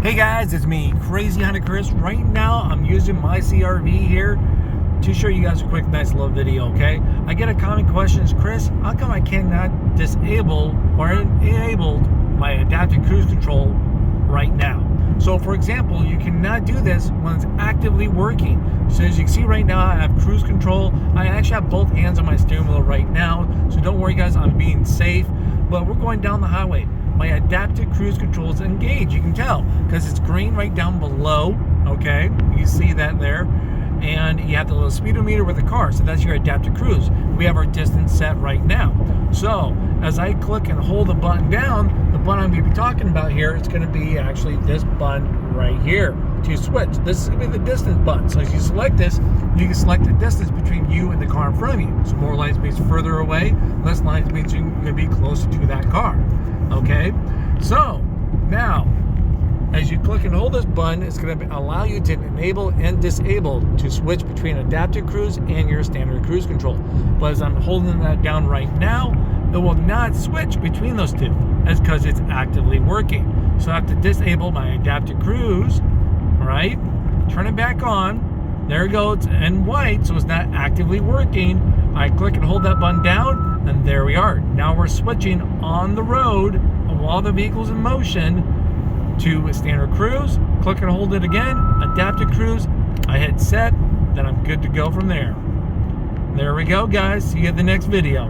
Hey guys, it's me, Crazy Honda Chris. Right now, I'm using my CRV here to show you guys a quick, nice little video, okay? I get a common question is, Chris, how come I cannot disable or enable my adaptive cruise control right now? So, for example, you cannot do this when it's actively working. So as you can see right now, I have cruise control. I actually have both hands on my steering wheel right now. So don't worry, guys, I'm being safe. But we're going down the highway. My adaptive cruise control is engaged. You can tell because it's green right down below. Okay, you see that there. And you have the little speedometer with the car. So that's your adaptive cruise. We have our distance set right now. So as I click and hold the button down, the button I'm going to be talking about here, it's going to be actually this button right here to switch. This is going to be the distance button. So as you select this, you can select the distance between you and the car in front of you. So more lines means further away, less lines means you're going to be closer to that car. Okay, so now as you click and hold this button, it's going to allow you to enable and disable to switch between adaptive cruise and your standard cruise control. But as I'm holding that down right now, it will not switch between those two. That's because it's actively working. So I have to disable my adaptive cruise, all right? Turn it back on. There it goes in white, so it's not actively working. I click and hold that button down, and there we are. Now we're switching on the road while the vehicle's in motion to a standard cruise. Click and hold it again, adaptive cruise. I hit set, then I'm good to go from there. There we go, guys. See you in the next video.